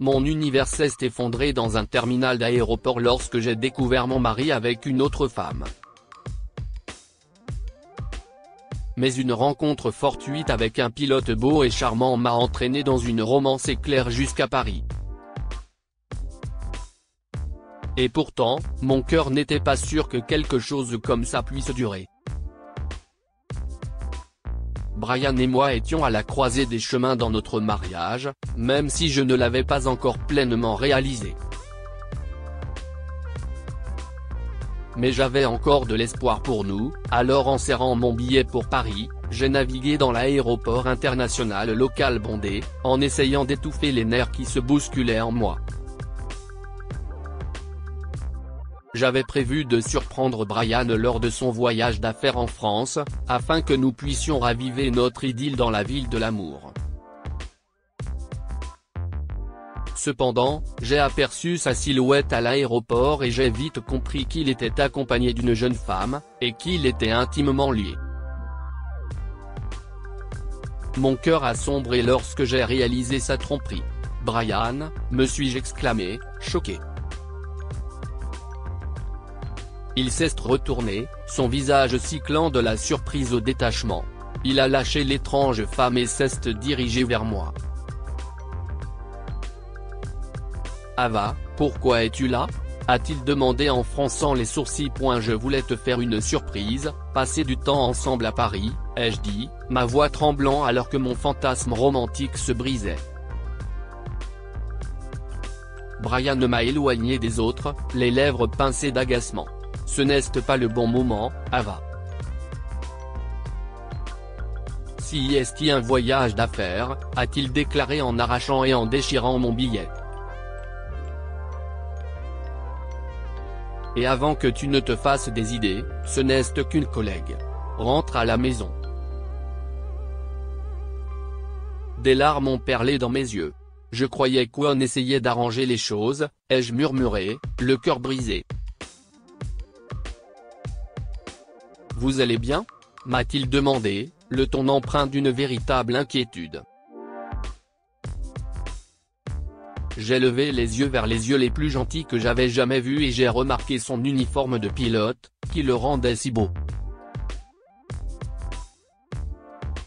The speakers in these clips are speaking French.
mon univers s'est effondré dans un terminal d'aéroport lorsque j'ai découvert mon mari avec une autre femme. Mais une rencontre fortuite avec un pilote beau et charmant m'a entraîné dans une romance éclair jusqu'à Paris. Et pourtant, mon cœur n'était pas sûr que quelque chose comme ça puisse durer. Brian et moi étions à la croisée des chemins dans notre mariage, même si je ne l'avais pas encore pleinement réalisé. Mais j'avais encore de l'espoir pour nous, alors en serrant mon billet pour Paris, j'ai navigué dans l'aéroport international local bondé, en essayant d'étouffer les nerfs qui se bousculaient en moi. J'avais prévu de surprendre Brian lors de son voyage d'affaires en France, afin que nous puissions raviver notre idylle dans la ville de l'amour. Cependant, j'ai aperçu sa silhouette à l'aéroport et j'ai vite compris qu'il était accompagné d'une jeune femme, et qu'il était intimement lié. Mon cœur a sombré lorsque j'ai réalisé sa tromperie. « Brian », me suis-je exclamé, choqué. Il s'est retourné, son visage cyclant de la surprise au détachement. Il a lâché l'étrange femme et s'est dirigé vers moi. « Ava, pourquoi es-tu là ?» a-t-il demandé en fronçant les sourcils. « Je voulais te faire une surprise, passer du temps ensemble à Paris », ai-je dit, ma voix tremblant alors que mon fantasme romantique se brisait. Brian m'a éloigné des autres, les lèvres pincées d'agacement. « Ce n'est pas le bon moment, Ava. Si est-ce un voyage d'affaires », a-t-il déclaré en arrachant et en déchirant mon billet. « Et avant que tu ne te fasses des idées, ce n'est qu'une collègue. Rentre à la maison. » Des larmes ont perlé dans mes yeux. Je croyais qu'on essayait d'arranger les choses, ai-je murmuré, le cœur brisé. « Vous allez bien ?» m'a-t-il demandé, le ton empreint d'une véritable inquiétude. J'ai levé les yeux vers les yeux les plus gentils que j'avais jamais vus et j'ai remarqué son uniforme de pilote, qui le rendait si beau.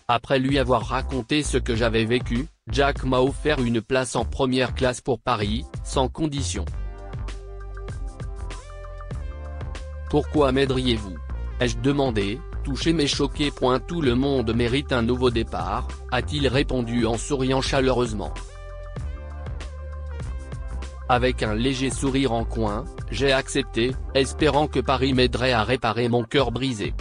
Après lui avoir raconté ce que j'avais vécu, Jack m'a offert une place en première classe pour Paris, sans condition. « Pourquoi m'aideriez-vous » ai-je demandé, touché mais choqué. « Tout le monde mérite un nouveau départ », a-t-il répondu en souriant chaleureusement. Avec un léger sourire en coin, j'ai accepté, espérant que Paris m'aiderait à réparer mon cœur brisé.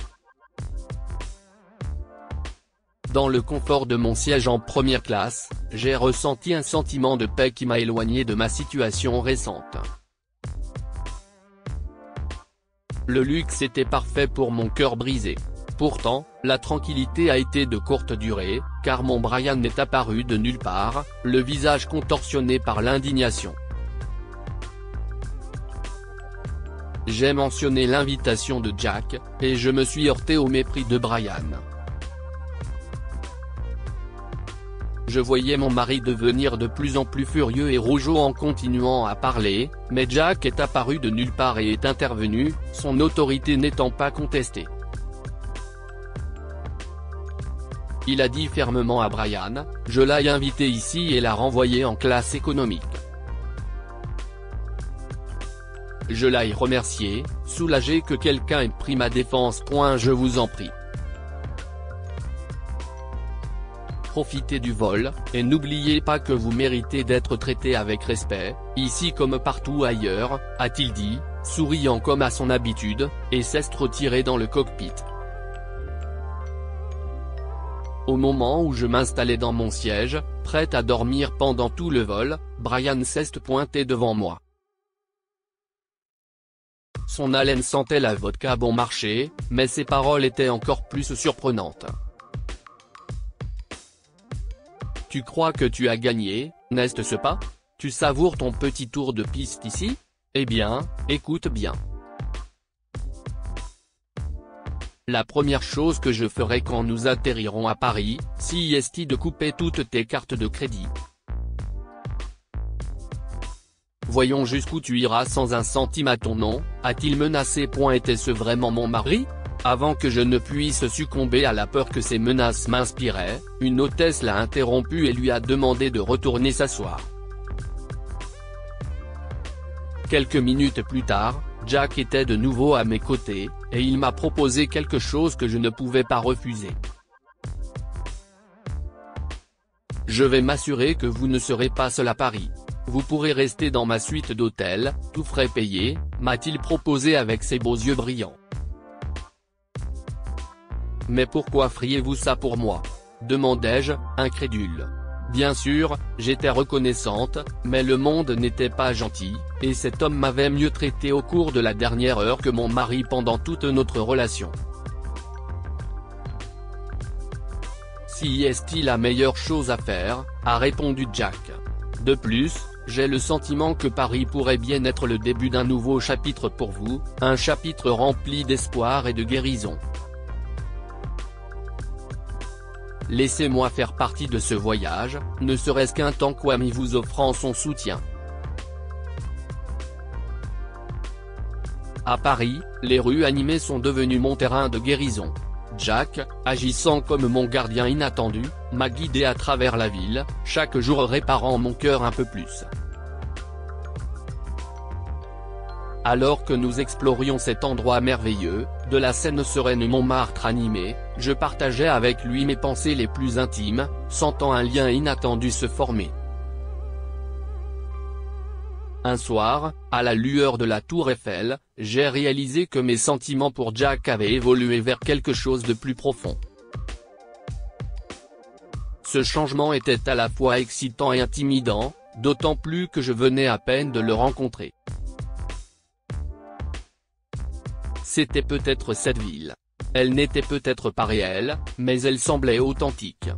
Dans le confort de mon siège en première classe, j'ai ressenti un sentiment de paix qui m'a éloigné de ma situation récente. Le luxe était parfait pour mon cœur brisé. Pourtant, la tranquillité a été de courte durée, car mon Brian est apparu de nulle part, le visage contorsionné par l'indignation. J'ai mentionné l'invitation de Jack, et je me suis heurté au mépris de Brian. Je voyais mon mari devenir de plus en plus furieux et rougeau en continuant à parler, mais Jack est apparu de nulle part et est intervenu, son autorité n'étant pas contestée. Il a dit fermement à Brian, « Je l'ai invité ici et l'a renvoyé en classe économique. » Je l'ai remercié, soulagé que quelqu'un ait pris ma défense. Je vous en prie. Profitez du vol, et n'oubliez pas que vous méritez d'être traité avec respect, ici comme partout ailleurs, a-t-il dit, souriant comme à son habitude, et s'est retiré dans le cockpit. Au moment où je m'installais dans mon siège, prêt à dormir pendant tout le vol, Brian s'est pointé devant moi. Son haleine sentait la vodka bon marché, mais ses paroles étaient encore plus surprenantes. « Tu crois que tu as gagné, n'est-ce pas ? Tu savoures ton petit tour de piste ici ? Eh bien, écoute bien. La première chose que je ferai quand nous atterrirons à Paris, c'est de couper toutes tes cartes de crédit. Voyons jusqu'où tu iras sans un centime à ton nom, a-t-il menacé. Était-ce vraiment mon mari ? Avant que je ne puisse succomber à la peur que ces menaces m'inspiraient, une hôtesse l'a interrompu et lui a demandé de retourner s'asseoir. Quelques minutes plus tard, Jack était de nouveau à mes côtés, et il m'a proposé quelque chose que je ne pouvais pas refuser. Je vais m'assurer que vous ne serez pas seul à Paris. Vous pourrez rester dans ma suite d'hôtel, tout frais payés, m'a-t-il proposé avec ses beaux yeux brillants. Mais pourquoi feriez-vous ça pour moi ? Demandai-je, incrédule. Bien sûr, j'étais reconnaissante, mais le monde n'était pas gentil, et cet homme m'avait mieux traité au cours de la dernière heure que mon mari pendant toute notre relation. Si est-il la meilleure chose à faire, a répondu Jack. De plus, j'ai le sentiment que Paris pourrait bien être le début d'un nouveau chapitre pour vous, un chapitre rempli d'espoir et de guérison. Laissez-moi faire partie de ce voyage, ne serait-ce qu'un temps qu'Amy vous offrant son soutien. À Paris, les rues animées sont devenues mon terrain de guérison. Jack, agissant comme mon gardien inattendu, m'a guidé à travers la ville, chaque jour réparant mon cœur un peu plus. Alors que nous explorions cet endroit merveilleux, de la Seine sereine Montmartre animée, je partageais avec lui mes pensées les plus intimes, sentant un lien inattendu se former. Un soir, à la lueur de la tour Eiffel, j'ai réalisé que mes sentiments pour Jack avaient évolué vers quelque chose de plus profond. Ce changement était à la fois excitant et intimidant, d'autant plus que je venais à peine de le rencontrer. C'était peut-être cette ville. Elle n'était peut-être pas réelle, mais elle semblait authentique.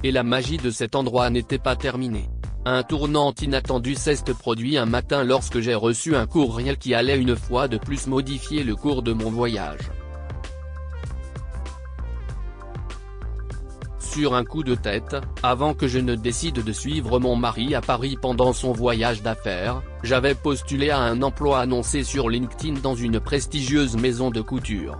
Et la magie de cet endroit n'était pas terminée. Un tournant inattendu s'est produit un matin lorsque j'ai reçu un courriel qui allait une fois de plus modifier le cours de mon voyage. Sur un coup de tête, avant que je ne décide de suivre mon mari à Paris pendant son voyage d'affaires, j'avais postulé à un emploi annoncé sur LinkedIn dans une prestigieuse maison de couture.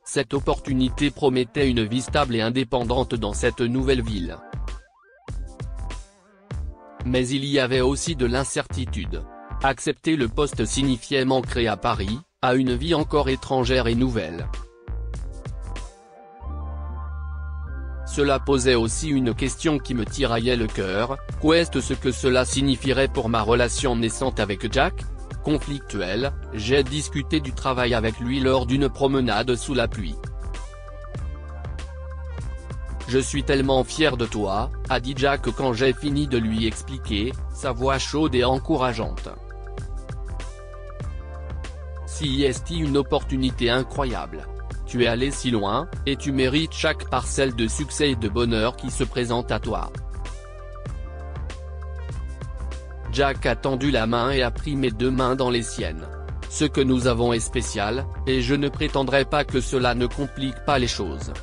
Cette opportunité promettait une vie stable et indépendante dans cette nouvelle ville. Mais il y avait aussi de l'incertitude. Accepter le poste signifiait m'ancrer à Paris, à une vie encore étrangère et nouvelle. Cela posait aussi une question qui me tiraillait le cœur, qu'est-ce que cela signifierait pour ma relation naissante avec Jack ? Conflictuelle, j'ai discuté du travail avec lui lors d'une promenade sous la pluie. Je suis tellement fier de toi, a dit Jack quand j'ai fini de lui expliquer, sa voix chaude et encourageante. Si est une opportunité incroyable. Tu es allé si loin, et tu mérites chaque parcelle de succès et de bonheur qui se présente à toi. Jack a tendu la main et a pris mes deux mains dans les siennes. Ce que nous avons est spécial, et je ne prétendrai pas que cela ne complique pas les choses.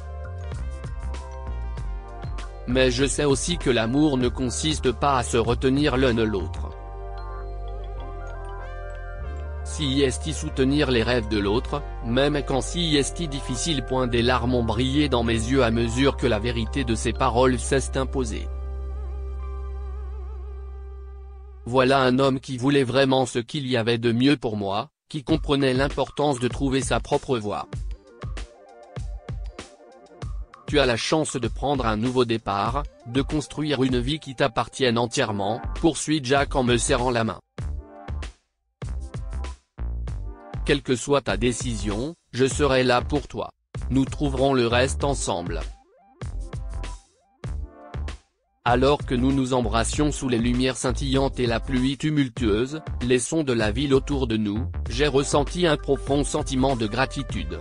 Mais je sais aussi que l'amour ne consiste pas à se retenir l'un de l'autre. Si est soutenir les rêves de l'autre, même quand si est difficile. Des larmes ont brillé dans mes yeux à mesure que la vérité de ses paroles s'est imposée. Voilà un homme qui voulait vraiment ce qu'il y avait de mieux pour moi, qui comprenait l'importance de trouver sa propre voie. Tu as la chance de prendre un nouveau départ, de construire une vie qui t'appartienne entièrement, poursuit Jack en me serrant la main. Quelle que soit ta décision, je serai là pour toi. Nous trouverons le reste ensemble. Alors que nous nous embrassions sous les lumières scintillantes et la pluie tumultueuse, les sons de la ville autour de nous, j'ai ressenti un profond sentiment de gratitude.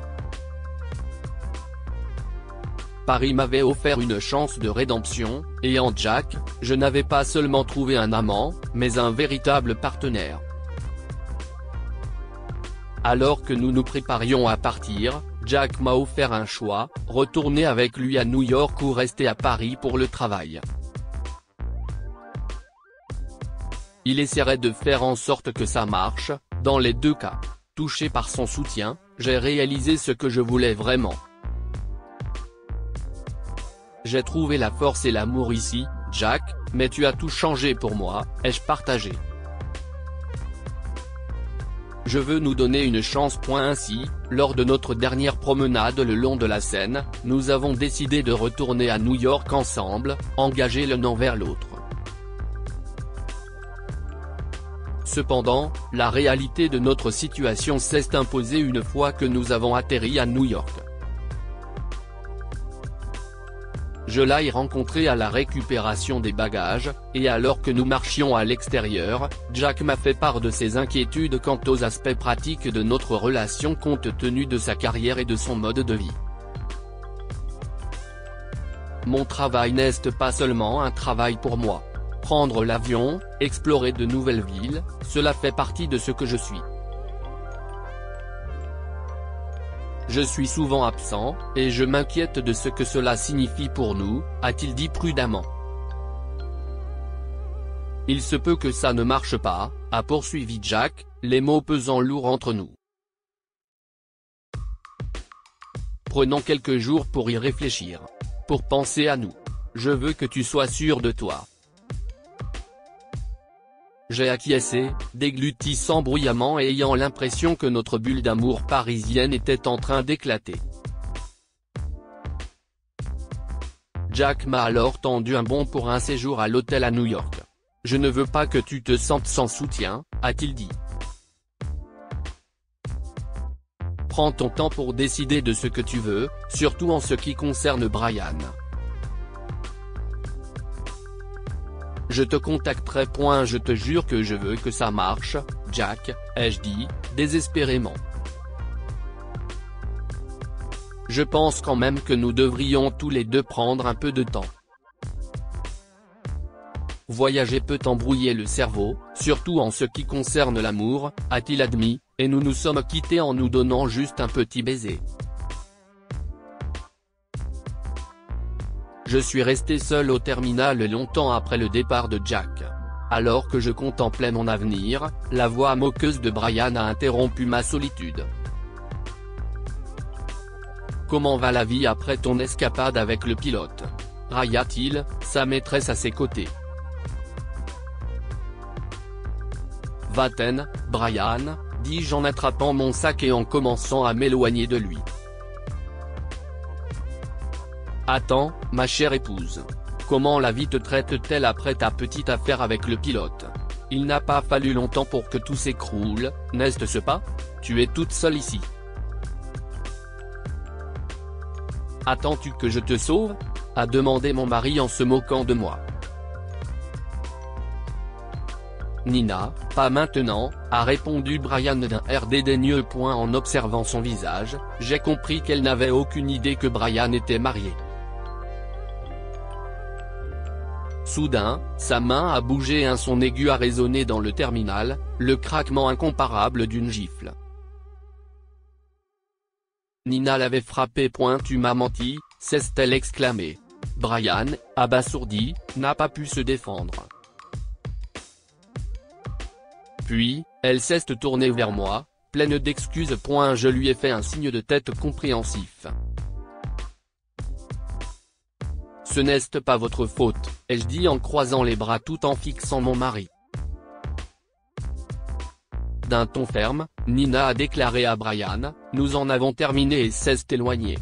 Paris m'avait offert une chance de rédemption, et en Jack, je n'avais pas seulement trouvé un amant, mais un véritable partenaire. Alors que nous nous préparions à partir, Jack m'a offert un choix, retourner avec lui à New York ou rester à Paris pour le travail. il essaierait de faire en sorte que ça marche, dans les deux cas. Touché par son soutien, j'ai réalisé ce que je voulais vraiment. J'ai trouvé la force et l'amour ici, Jack, mais tu as tout changé pour moi, ai-je partagé. Je veux nous donner une chance. Ainsi, lors de notre dernière promenade le long de la Seine, nous avons décidé de retourner à New York ensemble, engagés l'un envers l'autre. Cependant, la réalité de notre situation s'est imposée une fois que nous avons atterri à New York. Je l'ai rencontré à la récupération des bagages, et alors que nous marchions à l'extérieur, Jack m'a fait part de ses inquiétudes quant aux aspects pratiques de notre relation compte tenu de sa carrière et de son mode de vie. Mon travail n'est pas seulement un travail pour moi. Prendre l'avion, explorer de nouvelles villes, cela fait partie de ce que je suis. Je suis souvent absent, et je m'inquiète de ce que cela signifie pour nous, a-t-il dit prudemment. Il se peut que ça ne marche pas, a poursuivi Jack, les mots pesant lourd entre nous. Prenons quelques jours pour y réfléchir. Pour penser à nous. Je veux que tu sois sûr de toi. J'ai acquiescé, déglutissant bruyamment et ayant l'impression que notre bulle d'amour parisienne était en train d'éclater. Jack m'a alors tendu un bon pour un séjour à l'hôtel à New York. Je ne veux pas que tu te sentes sans soutien, a-t-il dit. Prends ton temps pour décider de ce que tu veux, surtout en ce qui concerne Brian. Je te contacterai. Je te jure que je veux que ça marche, Jack, ai-je dit, désespérément. Je pense quand même que nous devrions tous les deux prendre un peu de temps. Voyager peut embrouiller le cerveau, surtout en ce qui concerne l'amour, a-t-il admis, et nous nous sommes quittés en nous donnant juste un petit baiser. Je suis resté seul au terminal longtemps après le départ de Jack. Alors que je contemplais mon avenir, la voix moqueuse de Brian a interrompu ma solitude. Comment va la vie après ton escapade avec le pilote ? Railla-t-il, sa maîtresse à ses côtés. Va-t'en, Brian, dis-je en attrapant mon sac et en commençant à m'éloigner de lui. Attends, ma chère épouse. Comment la vie te traite-t-elle après ta petite affaire avec le pilote ? Il n'a pas fallu longtemps pour que tout s'écroule, n'est-ce pas ? Tu es toute seule ici. Attends-tu que je te sauve ? A demandé mon mari en se moquant de moi. Nina, pas maintenant, a répondu Brian d'un air dédaigneux. En observant son visage, j'ai compris qu'elle n'avait aucune idée que Brian était marié. Soudain, sa main a bougé et un son aigu a résonné dans le terminal, le craquement incomparable d'une gifle. Nina l'avait frappé. Tu m'as menti, s'est-elle exclamée. Brian, abasourdi, n'a pas pu se défendre. Puis, elle s'est tournée vers moi, pleine d'excuses. Je lui ai fait un signe de tête compréhensif. Ce n'est pas votre faute, ai-je dit en croisant les bras tout en fixant mon mari. D'un ton ferme, Nina a déclaré à Brian, nous en avons terminé et s'est éloignée.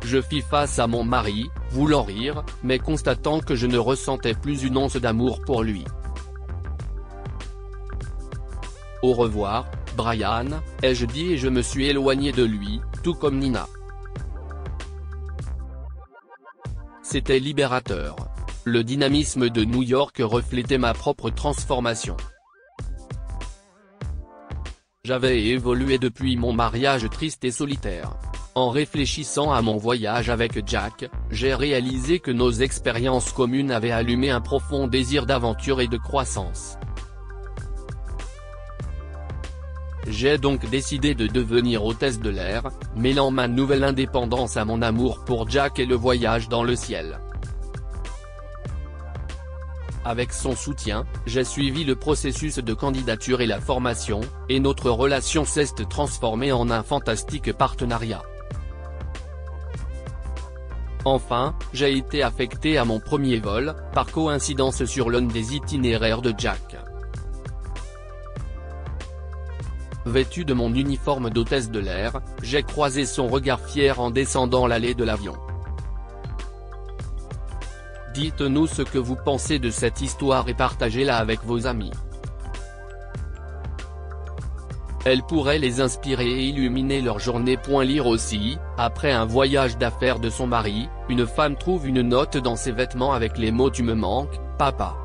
Je fis face à mon mari, voulant rire, mais constatant que je ne ressentais plus une once d'amour pour lui. Au revoir, Brian, ai-je dit et je me suis éloigné de lui, tout comme Nina. C'était libérateur. Le dynamisme de New York reflétait ma propre transformation. J'avais évolué depuis mon mariage triste et solitaire. En réfléchissant à mon voyage avec Jack, j'ai réalisé que nos expériences communes avaient allumé un profond désir d'aventure et de croissance. J'ai donc décidé de devenir hôtesse de l'air, mêlant ma nouvelle indépendance à mon amour pour Jack et le voyage dans le ciel. Avec son soutien, j'ai suivi le processus de candidature et la formation, et notre relation s'est transformée en un fantastique partenariat. Enfin, j'ai été affecté à mon premier vol, par coïncidence sur l'un des itinéraires de Jack. Vêtu de mon uniforme d'hôtesse de l'air, j'ai croisé son regard fier en descendant l'allée de l'avion. Dites-nous ce que vous pensez de cette histoire et partagez-la avec vos amis. Elle pourrait les inspirer et illuminer leur journée. Lire aussi, après un voyage d'affaires de son mari, une femme trouve une note dans ses vêtements avec les mots « Tu me manques, papa ».